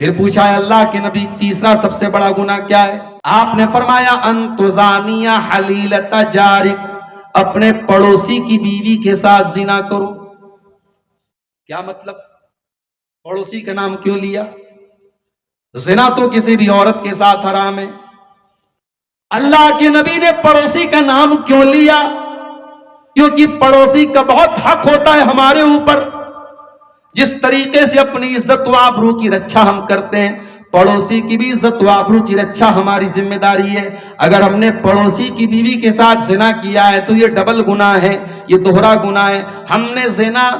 پھر پوچھا ہے اللہ کے نبی تیسرا سب سے بڑا گناہ کیا ہے؟ آپ نے فرمایا ان تزانیہ حلیلۃ جارک، اپنے پڑوسی کی بیوی کے ساتھ زنا کرو۔ کیا مطلب؟ پڑوسی کا نام کیوں لیا؟ زنا تو کسی بھی عورت کے ساتھ حرام ہے، اللہ کے نبی نے پڑوسی کا نام کیوں لیا؟ کیونکہ پڑوسی کا بہت حق ہوتا ہے ہمارے اوپر۔ جس طریقے سے اپنی عزت و آبرو کی رکھا ہم کرتے ہیں، پڑوسی کی بھی عزت و آبرو کی رکھا ہماری ذمہ داری ہے۔ اگر ہم نے پڑوسی کی بیوی کے ساتھ زنا کیا ہے تو یہ ڈبل گناہ ہے، یہ دوہرا گناہ ہے۔ ہم نے زنا،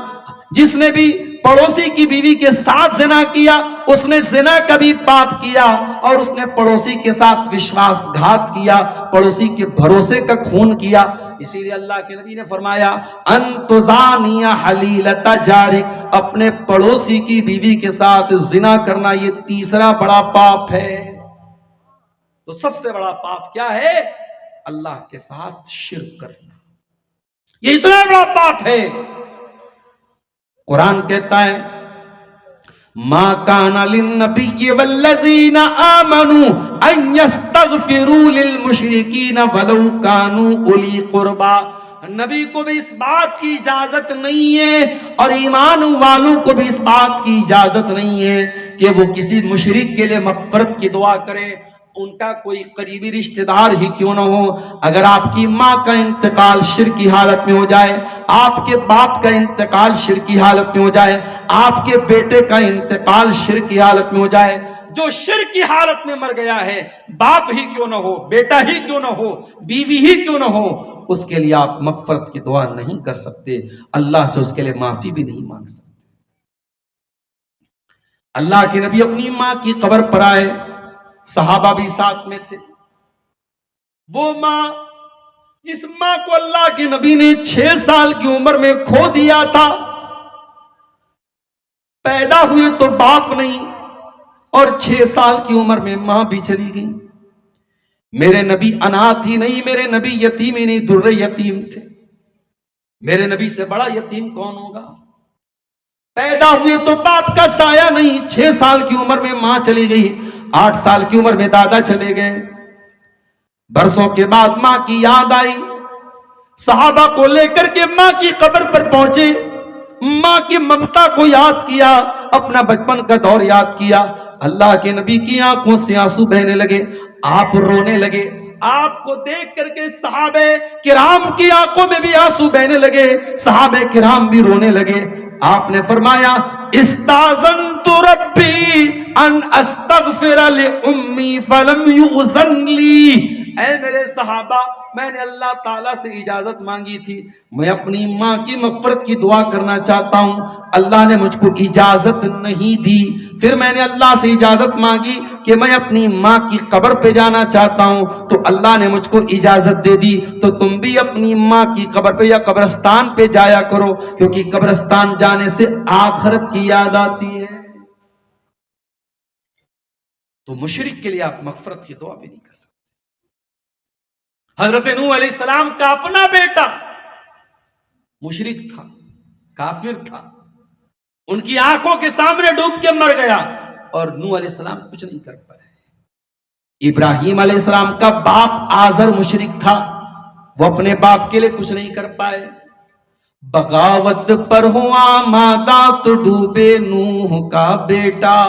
جس نے بھی پڑوسی کی بیوی کے ساتھ زنا کیا اس نے زنا کا بھی پاپ کیا، اور اس نے پڑوسی کے ساتھ وشواس گھات کیا، پڑوسی کے بھروسے کا خون کیا۔ اسی لیے اللہ کے نبی نے فرمایا ان تزانی حلیلۃ جارک، اپنے پڑوسی کی بیوی کے ساتھ زنا کرنا یہ تیسرا بڑا پاپ ہے۔ تو سب سے بڑا پاپ کیا ہے؟ اللہ کے ساتھ شرک کرنا، یہ اتنا بڑا پاپ ہے۔ قرآن کہتا ہے ما کان للنبی والذین آمنوا ان یستغفروا للمشرکین ولو کانوا اولی قربا، نبی کو بھی اس بات کی اجازت نہیں ہے اور ایمان والوں کو بھی اس بات کی اجازت نہیں ہے کہ وہ کسی مشرک کے لیے مغفرت کی دعا کرے، ان کا کوئی قریبی رشتہ دار ہی کیوں نہ ہو۔ اگر آپ کی ماں کا انتقال شرک کی حالت میں ہو جائے، آپ کے باپ کا انتقال شرک کی حالت میں ہو جائے، آپ کے بیٹے کا انتقال شرک کی حالت میں ہو جائے، جو شرک کی حالت میں مر گیا ہے، باپ ہی کیوں نہ ہو، بیٹا ہی کیوں نہ ہو، بیوی ہی کیوں نہ ہو، اس کے لیے آپ مغفرت کی دعا نہیں کر سکتے، اللہ سے اس کے لیے معافی بھی نہیں مانگ سکتے۔ اللہ کے نبی اپنی ماں کی قبر پر آئے، صحابہ بھی ساتھ میں تھے۔ وہ ماں، جس ماں کو اللہ کے نبی نے 6 سال کی عمر میں کھو دیا تھا، پیدا ہوئے تو باپ نہیں اور 6 سال کی عمر میں ماں بھی چلی گئی۔ میرے نبی اناتھ ہی نہیں، میرے نبی یتیم ہی نہیں، در یتیم تھے۔ میرے نبی سے بڑا یتیم کون ہوگا؟ پیدا ہوئے تو باپ کا سایہ نہیں، 6 سال کی عمر میں ماں چلی گئی، 8 سال کی عمر میں دادا چلے گئے۔ برسوں کے بعد ماں کی یاد آئی، صحابہ کو لے کر کے ماں کی قبر پر پہنچے، ماں کی ممتا کو یاد کیا، اپنا بچپن کا دور یاد کیا۔ اللہ کے نبی کی آنکھوں سے آنسو بہنے لگے، آپ رونے لگے۔ آپ کو دیکھ کر کے صحابہ کرام کی آنکھوں میں بھی آنسو بہنے لگے، صحابہ کرام بھی رونے لگے۔ آپ نے فرمایا استاذنت ربی ان استغفر لأمی فلم یؤذن لی، اے میرے صحابہ، میں نے اللہ تعالیٰ سے اجازت مانگی تھی، میں اپنی ماں کی مغفرت کی دعا کرنا چاہتا ہوں، اللہ نے مجھ کو اجازت نہیں دی۔ پھر میں نے اللہ سے اجازت مانگی کہ میں اپنی ماں کی قبر پہ جانا چاہتا ہوں، تو اللہ نے مجھ کو اجازت دے دی۔ تو تم بھی اپنی ماں کی قبر پہ یا قبرستان پہ جایا کرو، کیونکہ قبرستان جانے سے آخرت کی یاد آتی ہے۔ تو مشرک کے لیے آپ مغفرت کی دعا بھی نہیں کر سکتے۔ حضرت نوح علیہ السلام کا اپنا بیٹا مشرک تھا، کافر تھا، ان کی آنکھوں کے سامنے ڈوب کے مر گیا، اور نوح علیہ السلام کچھ نہیں کر پائے۔ ابراہیم علیہ السلام کا باپ آزر مشرک تھا، وہ اپنے باپ کے لیے کچھ نہیں کر پائے۔ بغاوت پر ہوا مادہ تو ڈوبے نوح کا بیٹا،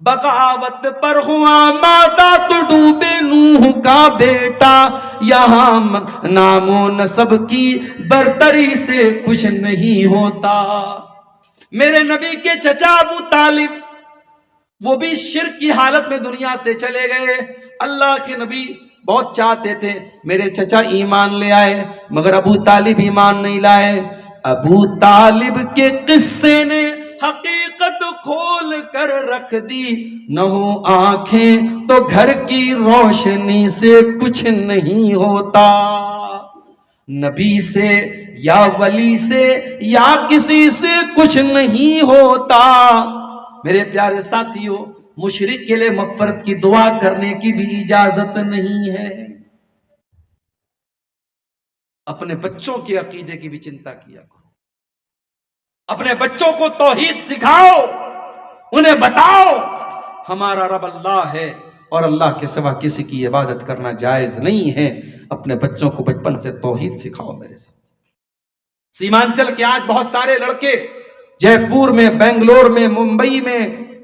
بغاوت پر ہوا مادہ تو ڈوبے نوح کا بیٹا، یہاں نام و نسب کی برتری سے کچھ نہیں ہوتا۔ میرے نبی کے چچا ابو طالب، وہ بھی شرک کی حالت میں دنیا سے چلے گئے۔ اللہ کے نبی بہت چاہتے تھے میرے چچا ایمان لے آئے، مگر ابو طالب ایمان نہیں لائے۔ ابو طالب کے قصے نے حقیقت کھول کر رکھ دی، نہ ہو آنکھیں تو گھر کی روشنی سے کچھ نہیں ہوتا۔ نبی سے یا ولی سے یا کسی سے کچھ نہیں ہوتا۔ میرے پیارے ساتھیوں، مشرک کے لیے مغفرت کی دعا کرنے کی بھی اجازت نہیں ہے۔ اپنے بچوں کے عقیدے کی بھی چنتا کیا کرو، اپنے بچوں کو توحید سکھاؤ، انہیں بتاؤ ہمارا رب اللہ ہے اور اللہ کے سوا کسی کی عبادت کرنا جائز نہیں ہے. اپنے بچوں کو بچپن سے توحید سکھاؤ میرے ساتھ. سیمانچل کے آج بہت سارے لڑکے جے پور میں، بنگلور میں، ممبئی میں،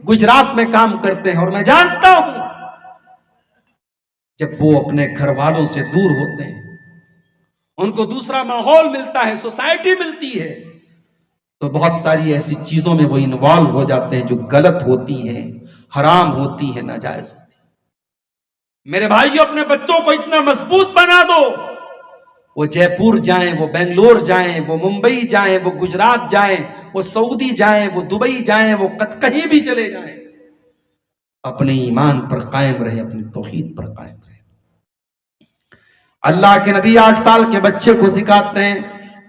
گجرات میں کام کرتے ہیں، اور میں جانتا ہوں جب وہ اپنے گھر والوں سے دور ہوتے ہیں، ان کو دوسرا ماحول ملتا ہے، سوسائٹی ملتی ہے، تو بہت ساری ایسی چیزوں میں وہ انوالو ہو جاتے ہیں جو غلط ہوتی ہیں، حرام ہوتی ہیں، ناجائز ہوتی ہیں. میرے بھائیو، اپنے بچوں کو اتنا مضبوط بنا دو، وہ جے پور جائیں، وہ بنگلور جائیں، وہ ممبئی جائیں، وہ گجرات جائیں، وہ سعودی جائیں، وہ دبئی جائیں، وہ کہیں بھی چلے جائیں، اپنے ایمان پر قائم رہے، اپنی توحید پر قائم رہے. اللہ کے نبی 8 سال کے بچے کو سکھاتے ہیں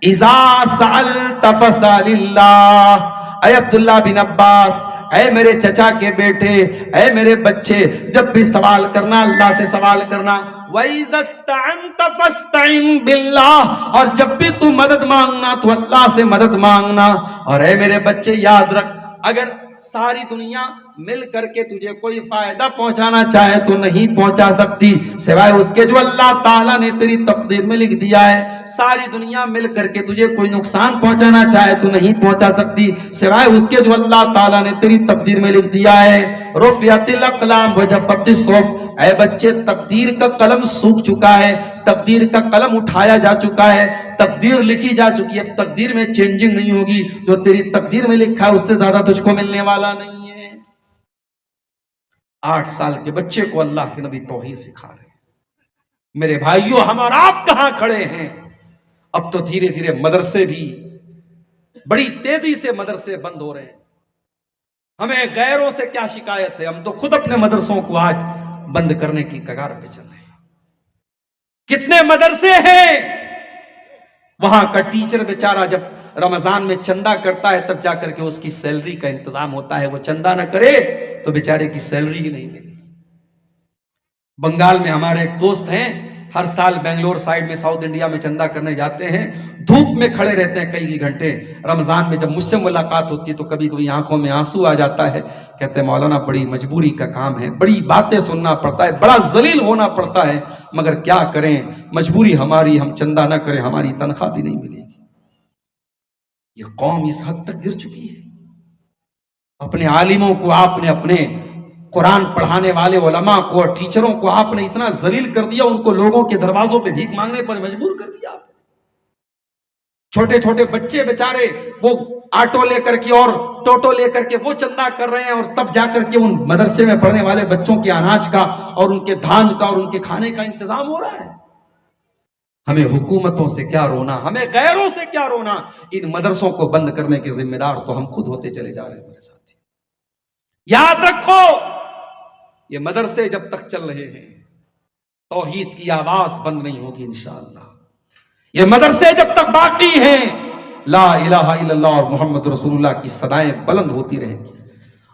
اذا سألت فاسأل اللہ. اے عبداللہ بن عباس، اے میرے چچا کے بیٹے، اے میرے بچے، جب بھی سوال کرنا اللہ سے سوال کرنا. وَإِذَا اسْتَعَنْتَ فَاسْتَعِنْ بِاللَّهِ، اور جب بھی تو مدد مانگنا تو اللہ سے مدد مانگنا. اور اے میرے بچے یاد رکھ، اگر ساری دنیا مل کر کے تجھے کوئی فائدہ پہنچانا چاہے تو نہیں پہنچا سکتی سوائے اس کے جو اللہ تعالیٰ نے تیری تقدیر میں لکھ دیا ہے. ساری دنیا مل کر کے تجھے کوئی نقصان پہنچانا چاہے تو نہیں پہنچا سکتی سوائے اس کے جو اللہ تعالیٰ نے تیری تقدیر میں لکھ دیا ہے. رفعت الاقلام وجفت الصحف، اے بچے تقدیر کا قلم سوکھ چکا ہے، تقدیر کا قلم اٹھایا جا چکا ہے، تقدیر لکھی جا چکی ہے. اب تقدیر میں چینجنگ نہیں ہوگی، جو تیری تقدیر میں لکھا ہے اس سے زیادہ تجھ کو ملنے والا نہیں ہے. 8 سال کے بچے کو اللہ کے نبی توحید سکھا رہے ہیں. میرے بھائیوں، ہم اور آپ کہاں کھڑے ہیں؟ اب تو دھیرے دھیرے مدرسے بھی بڑی تیزی سے مدرسے بند ہو رہے ہیں. ہمیں غیروں سے کیا شکایت ہے؟ ہم تو خود اپنے مدرسوں کو آج بند کرنے کی کگار پہ چل رہے ہیں. کتنے مدرسے ہیں وہاں کا ٹیچر بیچارہ جب رمضان میں چندہ کرتا ہے تب جا کر کے اس کی سیلری کا انتظام ہوتا ہے. وہ چندہ نہ کرے تو بیچارے کی سیلری ہی نہیں ملے. بنگال میں ہمارے ایک دوست ہیں، ہر سال بنگلور سائیڈ میں ساؤتھ انڈیا میں چندہ کرنے جاتے ہیں، دھوپ میں کھڑے رہتے ہیں کئی گھنٹے. رمضان میں جب مجھ سے ملاقات ہوتی ہے تو کبھی کبھی آنکھوں میں آنسو آ جاتا ہے. کہتے ہیں مولانا بڑی مجبوری کا کام ہے، بڑی باتیں سننا پڑتا ہے، بڑا ذلیل ہونا پڑتا ہے، مگر کیا کریں، مجبوری ہماری، ہم چندہ نہ کریں ہماری تنخواہ بھی نہیں ملے گی. یہ قوم اس حد تک گر چکی ہے. اپنے عالموں کو آپ نے، اپنے قرآن پڑھانے والے علماء کو اور ٹیچروں کو آپ نے اتنا ذلیل کر دیا، ان کو لوگوں کے دروازوں پہ بھیک مانگنے پر مجبور کر دیا. چھوٹے چھوٹے بچے بیچارے وہ آٹو لے کر کے اور ٹوٹو لے کر کے وہ چندہ کر رہے ہیں، اور تب جا کر کے ان مدرسے میں پڑھنے والے بچوں کے اناج کا اور ان کے دھان کا اور ان کے کھانے کا انتظام ہو رہا ہے. ہمیں حکومتوں سے کیا رونا، ہمیں غیروں سے کیا رونا. ان مدرسوں کو بند کرنے کے ذمہ دار تو ہم خود ہوتے چلے جا رہے ہیں. میرے ساتھی یاد رکھو، یہ مدرسے جب تک چل رہے ہیں توحید کی آواز بند نہیں ہوگی انشاءاللہ. یہ مدرسے جب تک باقی ہیں لا الہ الا اللہ اور محمد رسول اللہ کی صدائیں بلند ہوتی رہیں گی.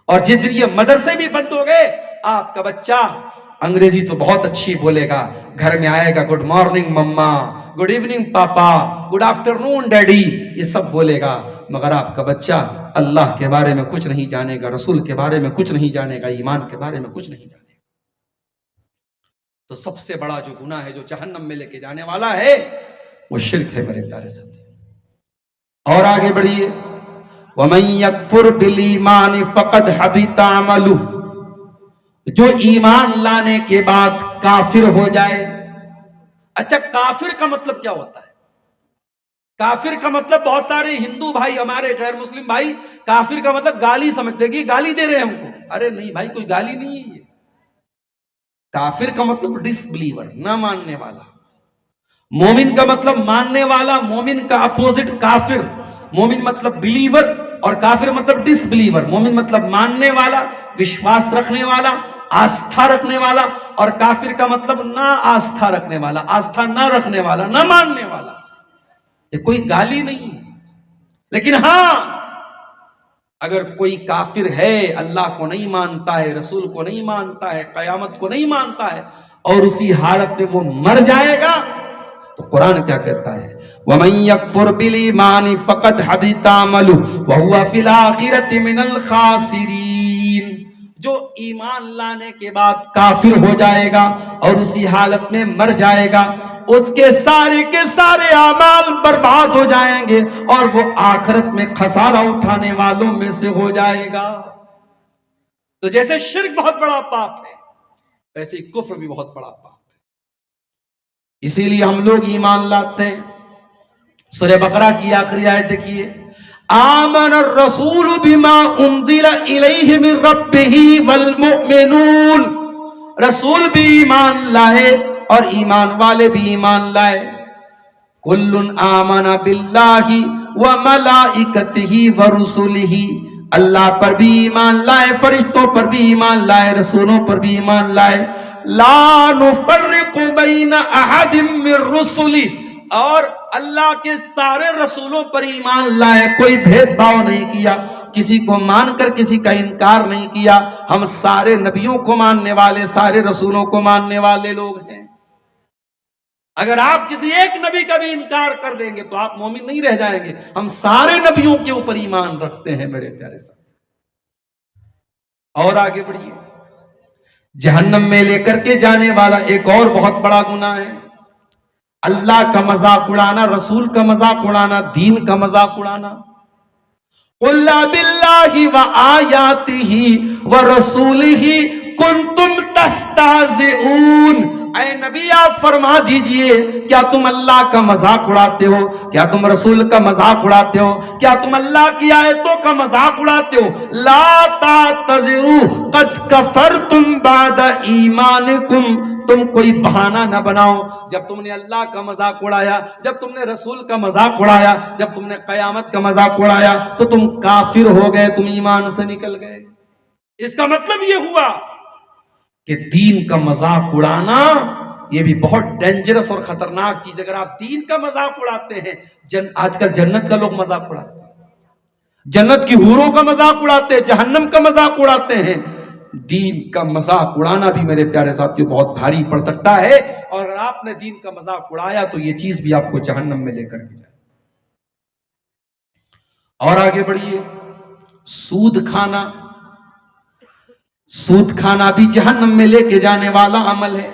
اور جس دن یہ مدرسے بھی بند ہو گئے، آپ کا بچہ انگریزی تو بہت اچھی بولے گا، گھر میں آئے گا گڈ مارننگ مما، گڈ ایوننگ پاپا، گڈ آفٹرنون ڈیڈی، یہ سب بولے گا، مگر آپ کا بچہ اللہ کے بارے میں کچھ نہیں جانے گا، رسول کے بارے میں کچھ نہیں جانے گا، ایمان کے بارے میں کچھ نہیں جانے گا. تو سب سے بڑا جو گناہ ہے جو جہنم میں لے کے جانے والا ہے وہ شرک ہے میرے پیارے ساتھی. اور آگے بڑھیے، وَمَن يَكْفُرْ بِالْإِيمَانِ فَقَدْ حَبِطَ عَمَلُهُ، جو ایمان لانے کے بعد کافر ہو جائے. اچھا، کافر کا مطلب کیا ہوتا ہے؟ کافر کا مطلب بہت سارے ہندو بھائی، ہمارے غیر مسلم بھائی کافر کا مطلب گالی سمجھتے کہ گالی دے رہے ہیں ہم کو. ارے نہیں بھائی، کوئی گالی نہیں ہے. یہ کافر کا مطلب ڈس بلیور، نہ ماننے والا. مومن کا مطلب ماننے والا، مومن کا اپوزٹ کافر. مومن مطلب بلیور اور کافر مطلب ڈس بلیور. مومن مطلب ماننے والا، وشواس رکھنے والا، آستھا رکھنے والا، اور کافر کا مطلب نہ آستھا رکھنے والا، آستھا نہ رکھنے والا، نہ ماننے والا. یہ کوئی گالی نہیں ہے. لیکن ہاں، اگر کوئی کافر ہے، اللہ کو نہیں مانتا ہے، رسول کو نہیں مانتا ہے، قیامت کو نہیں مانتا ہے، اور اسی حالت میں وہ مر جائے گا، تو قرآن کیا کہتا ہے؟ وَمَن يَكْفُرْ بِالْإِيمَانِ فَقَدْ حَبِطَ عَمَلُهُ وَهُوَ فِي الْآخِرَةِ مِنَ الْخَاسِرِينَ. جو ایمان لانے کے بعد کافر ہو جائے گا اور اسی حالت میں مر جائے گا، اس کے سارے اعمال برباد ہو جائیں گے اور وہ آخرت میں خسارہ اٹھانے والوں میں سے ہو جائے گا۔ تو جیسے شرک بہت بڑا پاپ ہے، ویسے ہی کفر بھی بہت بڑا پاپ ہے۔ اسی لیے ہم لوگ ایمان لاتے ہیں۔ سورہ بقرہ کی آخری آیت دیکھیے، آمن الرسول بما انزل الیہ من ربہ والمؤمنون، رسول بھی ایمان لائے اور ایمان والے بھی ایمان لائے۔ کل آمن باللہ وملائکتہ ورسلہ، اللہ پر بھی ایمان لائے، فرشتوں پر بھی ایمان لائے، رسولوں پر بھی ایمان لائے۔ لا نفرق بین احد من رسلہ، اور اللہ کے سارے رسولوں پر ایمان لائے، کوئی بھید بھاؤ نہیں کیا، کسی کو مان کر کسی کا انکار نہیں کیا۔ ہم سارے نبیوں کو ماننے والے، سارے رسولوں کو ماننے والے لوگ ہیں۔ اگر آپ کسی ایک نبی کا بھی انکار کر دیں گے تو آپ مومن نہیں رہ جائیں گے۔ ہم سارے نبیوں کے اوپر ایمان رکھتے ہیں میرے پیارے ساتھ۔ اور آگے بڑھیے، جہنم میں لے کر کے جانے والا ایک اور بہت بڑا گناہ ہے، اللہ کا مذاق اڑانا، رسول کا مذاق اڑانا، دین کا مذاق اڑانا۔ قُلْ بِاللَّهِ وَآيَاتِهِ وَرَسُولِهِ كُنْتُمْ تَسْتَهْزِئُونَ، اے نبی آپ فرما دیجئے، کیا تم اللہ کا مذاق اڑاتے ہو؟ کیا تم رسول کا مذاق اڑاتے ہو؟ کیا تم اللہ کی آیتوں کا مذاق اڑاتے ہو؟ لا تعتذروا قد کفرتم بعد ایمانکم، تم کوئی بہانہ نہ بناؤ۔ جب تم نے اللہ کا مذاق اڑایا، جب تم نے رسول کا مذاق اڑایا، جب تم نے قیامت کا مذاق اڑایا تو تم کافر ہو گئے، تم ایمان سے نکل گئے۔ اس کا مطلب یہ ہوا کہ دین کا مذاق اڑانا یہ بھی بہت ڈینجرس اور خطرناک چیز۔ اگر آپ دین کا مذاق اڑاتے ہیں، آج کل جنت کا لوگ مذاق اڑاتے ہیں، جنت کی حوروں کا مذاق اڑاتے ہیں، جہنم کا مذاق اڑاتے ہیں، دین کا مذاق اڑانا بھی میرے پیارے ساتھیوں بہت بھاری پڑ سکتا ہے، اور اگر آپ نے دین کا مذاق اڑایا تو یہ چیز بھی آپ کو جہنم میں لے کر کے جائے۔ اور آگے بڑھیے، سود کھانا، سود کھانا بھی جہنم میں لے کے جانے والا عمل ہے۔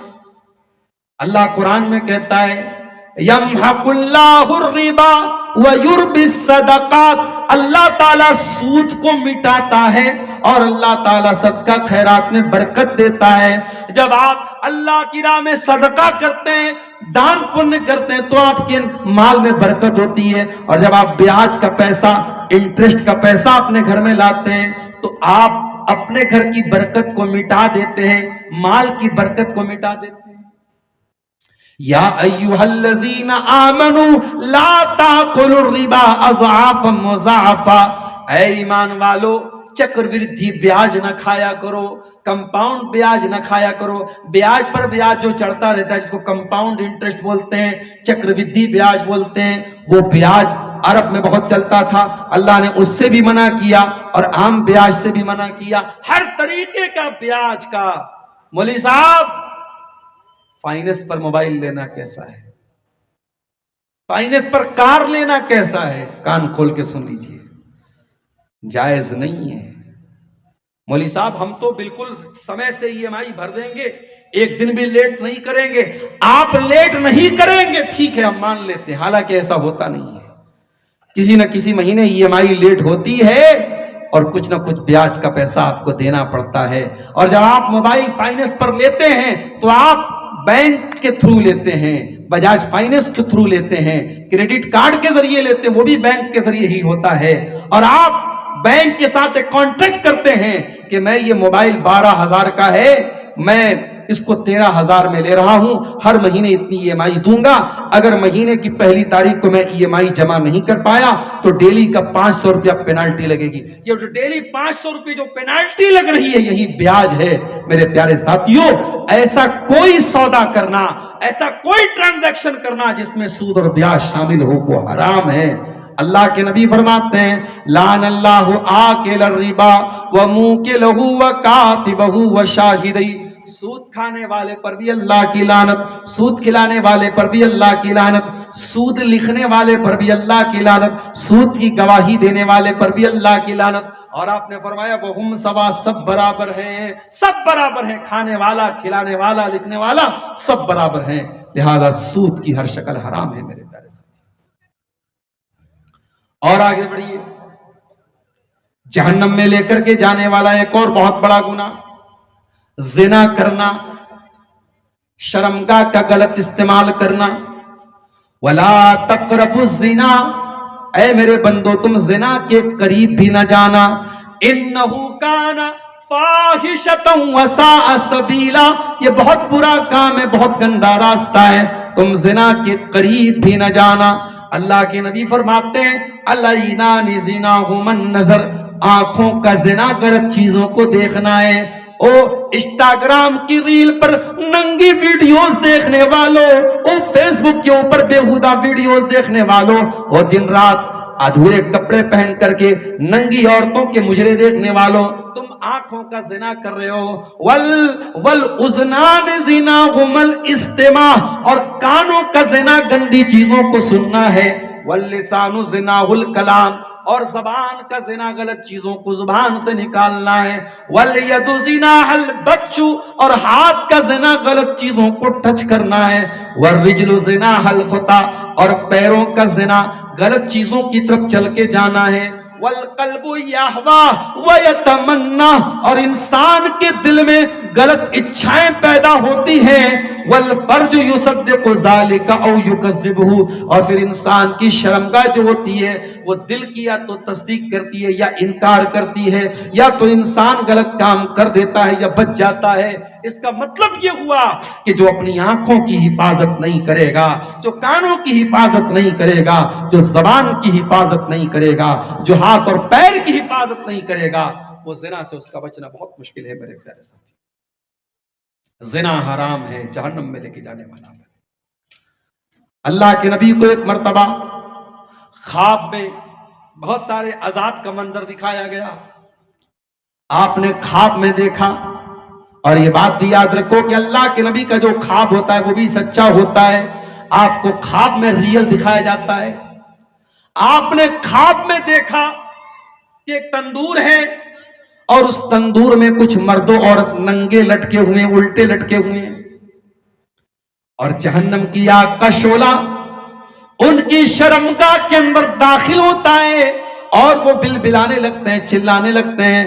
اللہ قرآن میں کہتا ہے یمحق اللہ الربا ویربی الصدقات، اللہ تعالیٰ سود کو مٹاتا ہے اور اللہ تعالیٰ صدقہ خیرات میں برکت دیتا ہے۔ جب آپ اللہ کی راہ میں صدقہ کرتے ہیں، دان پنیہ کرتے ہیں تو آپ کے مال میں برکت ہوتی ہے، اور جب آپ بیاج کا پیسہ، انٹرسٹ کا پیسہ اپنے گھر میں لاتے ہیں تو آپ اپنے گھر کی برکت کو مٹا دیتے ہیں، مال کی برکت کو مٹا دیتے ہیں۔ یا ایھا الذین آمنوا لا تاکلوا الربا اضعافا مضاعفا، اے ایمان والو چکر وردھی بیاج نہ کھایا کرو، کمپاؤنڈ بیاج نہ کھایا کرو۔ بیاج پر بیاج جو چڑھتا رہتا ہے جس کو کمپاؤنڈ انٹرسٹ بولتے ہیں، چکر وردھی بیاج بولتے ہیں، وہ بیاج عرب میں بہت چلتا تھا، اللہ نے اس سے بھی منع کیا اور عام بیاج سے بھی منع کیا۔ ہر طریقے کا بیاج کا۔ مولوی صاحب، فائننس پر موبائل لینا کیسا ہے؟ فائننس پر کار لینا کیسا ہے؟ کان کھول کے سن لیجئے، جائز نہیں ہے۔ مولوی صاحب ہم تو بالکل سمے سے ای ایم آئی بھر دیں گے، ایک دن بھی لیٹ نہیں کریں گے۔ آپ لیٹ نہیں کریں گے ٹھیک ہے، ہم مان لیتے ہیں، حالانکہ ایسا ہوتا نہیں ہے۔ کسی نہ کسی مہینے ای ایم آئی لیٹ ہوتی ہے اور کچھ نہ کچھ بیاج کا پیسہ آپ کو دینا پڑتا ہے۔ اور جب آپ موبائل فائننس پر لیتے ہیں تو آپ بینک کے تھرو لیتے ہیں، بجاج فائننس کے تھرو لیتے ہیں، کریڈٹ کارڈ کے ذریعے لیتے ہیں، وہ بھی بینک کے ذریعے ہی ہوتا ہے۔ اور آپ بینک کے ساتھ ایک کانٹریکٹ کرتے ہیں کہ میں یہ موبائل 12,000 کا ہے، میں اس کو 13,000 میں لے رہا ہوں، ہر مہینے اتنی ای ایم آئی دوں گا، اگر مہینے کی پہلی تاریخ کو میں ای ایم آئی جمع نہیں کر پایا تو ڈیلی کا 500 روپیہ پینالٹی لگے گی۔ یہ جو ڈیلی 500 روپے جو پینالٹی لگ رہی ہے یہی بیاج ہے میرے پیارے ساتھیوں۔ ایسا کوئی سودا کرنا، ایسا کوئی ٹرانزیکشن کرنا جس میں سود اور بیاج شامل ہو وہ حرام ہے۔ اللہ کے نبی فرماتے ہیں لعن اللہ آکل الربا وموکلہ وکاتبہ وشاہدی، سود کھانے والے پر بھی اللہ کی لعنت، سود کھلانے والے پر بھی اللہ کی لعنت، سود لکھنے والے پر بھی اللہ کی لعنت، سود کی گواہی دینے والے پر بھی اللہ کی لعنت۔ اور آپ نے فرمایا وہم سوا، سب برابر ہیں، سب برابر ہیں، کھانے والا، کھلانے والا، لکھنے والا سب برابر ہیں، لہذا سود کی ہر شکل حرام ہے میرے پیارے ساتھی۔ اور آگے بڑھیے، جہنم میں لے کر کے جانے والا ایک اور بہت بڑا گناہ زنا کرنا، شرمگاہ کا غلط استعمال کرنا۔ وَلَا تَقْرَبُوا الزِّنَا، اے میرے بندو تم زنا کے قریب بھی نہ جانا، اِنَّهُ كَانَ فَاحِشَةً وَسَاءَ سَبِيلًا، یہ بہت برا کام ہے، بہت گندا راستہ ہے، تم زنا کے قریب بھی نہ جانا۔ اللہ کے نبی فرماتے ہیں العینان زناہما النظر، آنکھوں کا زنا غلط چیزوں کو دیکھنا ہے۔ او انسٹاگرام کی ریل پر ننگی ویڈیوز دیکھنے والوں، او فیس بک کے اوپر بیہودہ ویڈیوز دیکھنے والوں، او دن رات ادھورے کپڑے پہن کر کے ننگی عورتوں کے مجرے دیکھنے والوں، تم آنکھوں کا زنا کر رہے ہو۔ والأذنان زناہما الاستماع، اور کانوں کا زنا گندی چیزوں کو سننا ہے۔ واللسان زناہ الکلام، اور زبان کا زنا غلط چیزوں کو زبان سے نکالنا ہے۔ والید زناہ البطش، اور ہاتھ کا زنا غلط چیزوں کو ٹچ کرنا ہے۔ والرجل زناہ الخطا، اور پیروں کا زنا غلط چیزوں کی طرف چل کے جانا ہے۔ والقلب یہوی ویتمنا، اور انسان کے دل میں غلط اچھائیں پیدا ہوتی ہیں۔ والفرج یصدق ذلك او یکذبہ، اور پھر انسان کی شرمگاہ جو ہوتی ہے وہ دل کی یا تو تصدیق کرتی ہے یا انکار کرتی ہے، یا تو انسان غلط کام کر دیتا ہے یا بچ جاتا ہے۔ اس کا مطلب یہ ہوا کہ جو اپنی آنکھوں کی حفاظت نہیں کرے گا، جو کانوں کی حفاظت نہیں کرے گا، جو زبان کی حفاظت نہیں کرے گا، جو ہاتھ اور پیر کی حفاظت نہیں کرے گا، وہ زنا سے اس کا بچنا بہت مشکل ہے میرے پیارے ساتھی۔ زنا حرام ہے، جہنم میں لے کے جانے والا ہے۔ اللہ کے نبی کو ایک مرتبہ خواب میں بہت سارے عذاب کا منظر دکھایا گیا، آپ نے خواب میں دیکھا، اور یہ بات بھی یاد رکھو کہ اللہ کے نبی کا جو خواب ہوتا ہے وہ بھی سچا ہوتا ہے، آپ کو خواب میں ریئل دکھایا جاتا ہے۔ آپ نے خواب میں دیکھا کہ ایک تندور ہے، اور اس تندور میں کچھ مرد و عورت ننگے لٹکے ہوئے، الٹے لٹکے ہوئے ہیں، اور جہنم کی آگ کا شعلہ ان کی شرمگاہ کے اندر داخل ہوتا ہے، اور وہ بلبلانے لگتے ہیں، چلانے لگتے ہیں۔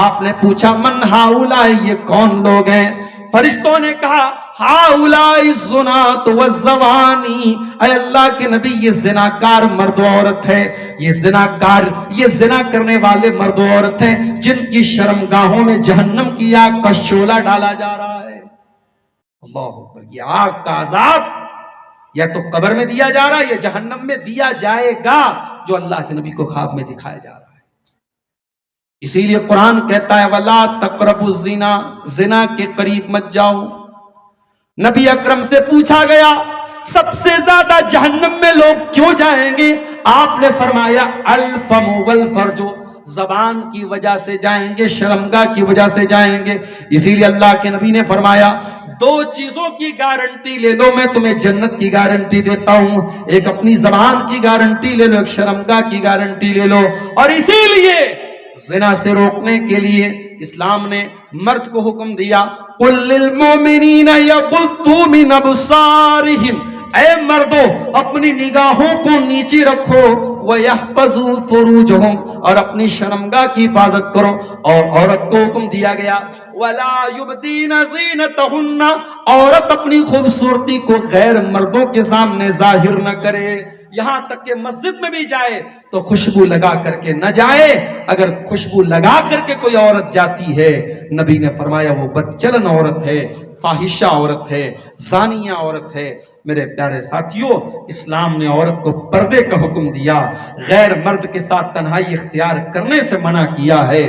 آپ نے پوچھا من ہؤلاء، یہ کون لوگ ہیں؟ فرشتوں نے کہا ہؤلاء الزنات والزوانی، اے اللہ کے نبی یہ زناکار مرد و عورت ہے، یہ زناکار، یہ زنا کرنے والے مرد و عورت ہیں جن کی شرمگاہوں میں جہنم کی آگ کا شعلہ ڈالا جا رہا ہے۔ اللہ اکبر، یہ آگ کا عذاب یا تو قبر میں دیا جا رہا ہے یا جہنم میں دیا جائے گا، جو اللہ کے نبی کو خواب میں دکھایا جا رہا ہے۔ اسی لیے قرآن کہتا ہے وَلَا تَقْرَبُوا الزِّنَا، زنا کے قریب مت جاؤ۔ نبی اکرم سے پوچھا گیا سب سے زیادہ جہنم میں لوگ کیوں جائیں گے؟ آپ نے فرمایا الفم والفرج، زبان کی وجہ سے جائیں گے، شرمگاہ کی وجہ سے جائیں گے۔ اسی لیے اللہ کے نبی نے فرمایا دو چیزوں کی گارنٹی لے لو، میں تمہیں جنت کی گارنٹی دیتا ہوں، ایک اپنی زبان کی گارنٹی لے لو، ایک شرمگاہ کی گارنٹی لے لو۔ اور اسی لیے زنا سے روکنے کے لیے اسلام نے مرد کو حکم دیا قُلْ لِلْمُؤْمِنِينَ يَغُضُّوا مِنْ أَبْصَارِهِمْ، اے مردو اپنی نگاہوں کو نیچے رکھو، وَيَحْفَظُوا فُرُوجَهُمْ، اور اپنی شرمگاہ کی حفاظت کرو۔ اور عورت کو حکم دیا گیا وَلَا يُبْدِينَ زِينَتَهُنَّ، عورت اپنی خوبصورتی کو غیر مردوں کے سامنے ظاہر نہ کرے، یہاں تک کہ مسجد میں بھی جائے تو خوشبو لگا کر کے نہ جائے۔ اگر خوشبو لگا کر کے کوئی عورت جاتی ہے، نبی نے فرمایا وہ بدچلن عورت ہے، فاحشہ عورت ہے، زانیہ عورت ہے۔ میرے پیارے ساتھیوں، اسلام نے عورت کو پردے کا حکم دیا، غیر مرد کے ساتھ تنہائی اختیار کرنے سے منع کیا ہے،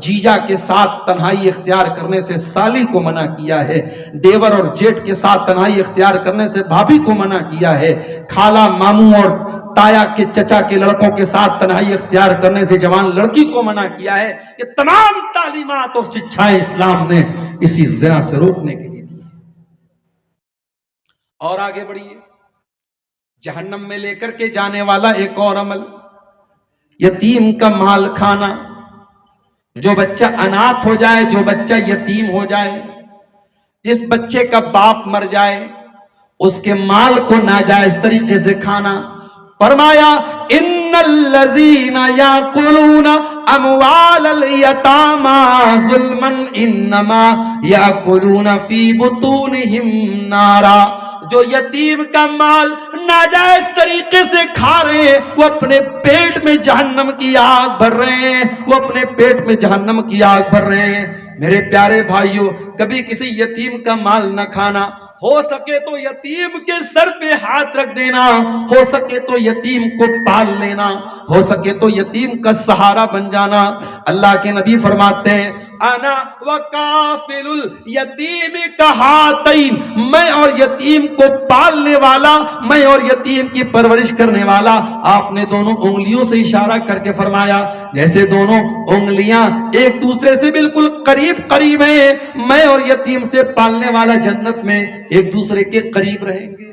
جیجا کے ساتھ تنہائی اختیار کرنے سے سالی کو منع کیا ہے، دیور اور جیٹ کے ساتھ تنہائی اختیار کرنے سے بھابھی کو منع کیا ہے، خالہ، ماموں اور تایا کے چچا کے لڑکوں کے ساتھ تنہائی اختیار کرنے سے جوان لڑکی کو منع کیا ہے۔ یہ تمام تعلیمات اور شکشائیں اسلام نے اسی زنا سے روکنے کے لیے دی ہے۔ اور آگے بڑھیے، جہنم میں لے کر کے جانے والا ایک اور عمل، یتیم کا مال کھانا۔ جو بچہ اناتھ ہو جائے، جو بچہ یتیم ہو جائے، جس بچے کا باپ مر جائے، اس کے مال کو ناجائز طریقے سے کھانا۔ فرمایا ان الذین یاکلون اموال الیتامی ظلما انما یاکلون فی بطونہم نارا۔ جو یتیم کا مال ناجائز طریقے سے کھا رہے ہیں، وہ اپنے پیٹ میں جہنم کی آگ بھر رہے ہیں، وہ اپنے پیٹ میں جہنم کی آگ بھر رہے ہیں۔ میرے پیارے بھائیوں، کبھی کسی یتیم کا مال نہ کھانا، ہو سکے تو یتیم کے سر پہ ہاتھ رکھ دینا، ہو سکے تو یتیم کو پال لینا، ہو سکے تو یتیم کا سہارا بن جانا۔ اللہ کے نبی فرماتے ہیں انا وکافل الیتیم کہاتین، میں اور یتیم کو پالنے والا، میں اور یتیم کی پرورش کرنے والا۔ آپ نے دونوں انگلیوں سے اشارہ کر کے فرمایا جیسے دونوں انگلیاں ایک دوسرے سے بالکل قریب ہیں، میں اور یتیم سے پالنے والا جنت میں ایک دوسرے کے قریب رہیں گے۔